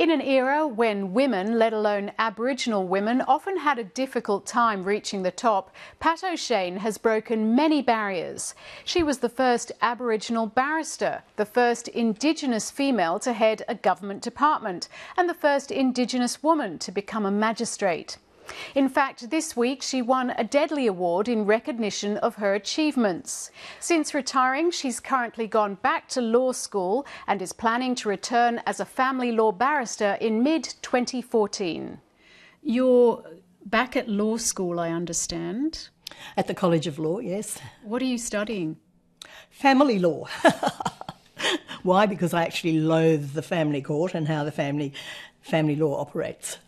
In an era when women, let alone Aboriginal women, often had a difficult time reaching the top, Pat O'Shane has broken many barriers. She was the first Aboriginal barrister, the first Indigenous female to head a government department, and the first Indigenous woman to become a magistrate. In fact, this week she won a Deadly Award in recognition of her achievements. Since retiring, she's currently gone back to law school and is planning to return as a family law barrister in mid-2014. You're back at law school, I understand. At the College of Law, yes. What are you studying? Family law. Why? Because I actually loathe the family court and how the family law operates.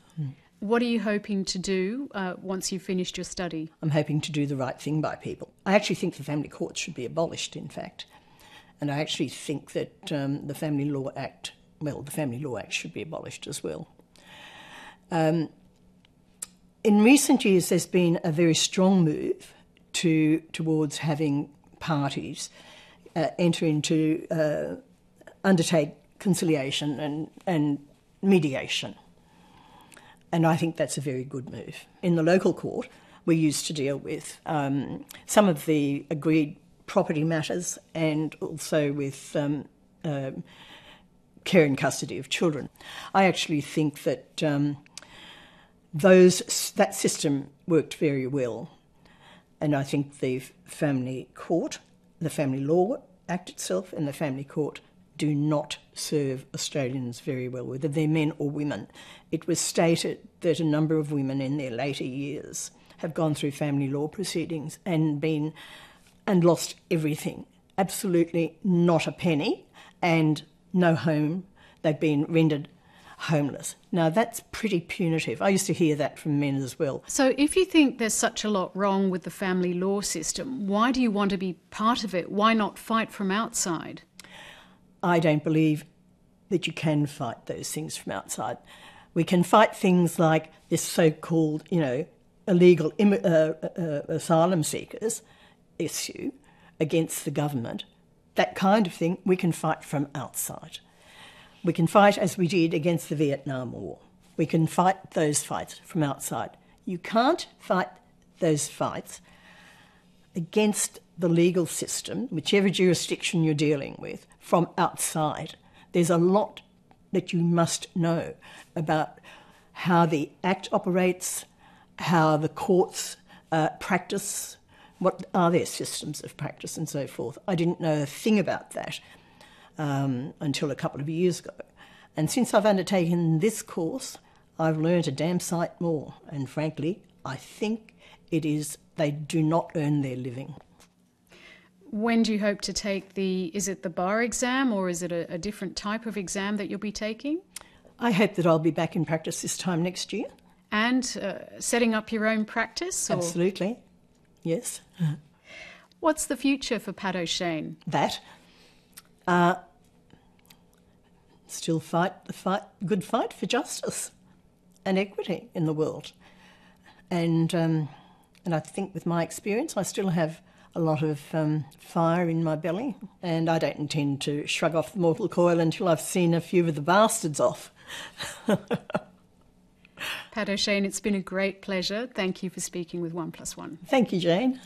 What are you hoping to do once you've finished your study? I'm hoping to do the right thing by people. I actually think the family court should be abolished, in fact. And I actually think that the Family Law Act should be abolished as well. In recent years, there's been a very strong move towards having parties undertake conciliation and mediation. And I think that's a very good move. In the local court, we used to deal with some of the agreed property matters and also with care and custody of children. I actually think that that system worked very well. And I think the family court, the Family Law Act itself and the family court do not serve Australians very well, whether they're men or women. It was stated that a number of women in their later years have gone through family law proceedings and lost everything. Absolutely not a penny and no home. They've been rendered homeless. Now, that's pretty punitive. I used to hear that from men as well. So if you think there's such a lot wrong with the family law system, why do you want to be part of it? Why not fight from outside? I don't believe that you can fight those things from outside. We can fight things like this so-called, illegal asylum seekers issue against the government. That kind of thing we can fight from outside. We can fight as we did against the Vietnam War. We can fight those fights from outside. You can't fight those fights against the legal system, whichever jurisdiction you're dealing with, from outside. There's a lot that you must know about how the Act operates, how the courts practice, what are their systems of practice and so forth. I didn't know a thing about that until a couple of years ago. And since I've undertaken this course, I've learned a damn sight more. And frankly, I think they do not earn their living. When do you hope to take is it the bar exam or is it a different type of exam that you'll be taking? I hope that I'll be back in practice this time next year. And setting up your own practice? Or? Absolutely, yes. What's the future for Pat O'Shane? That. Still fight the good fight for justice and equity in the world. And I think with my experience, I still have a lot of fire in my belly, and I don't intend to shrug off the mortal coil until I've seen a few of the bastards off. Pat O'Shane, it's been a great pleasure. Thank you for speaking with 1+1. Thank you, Jane.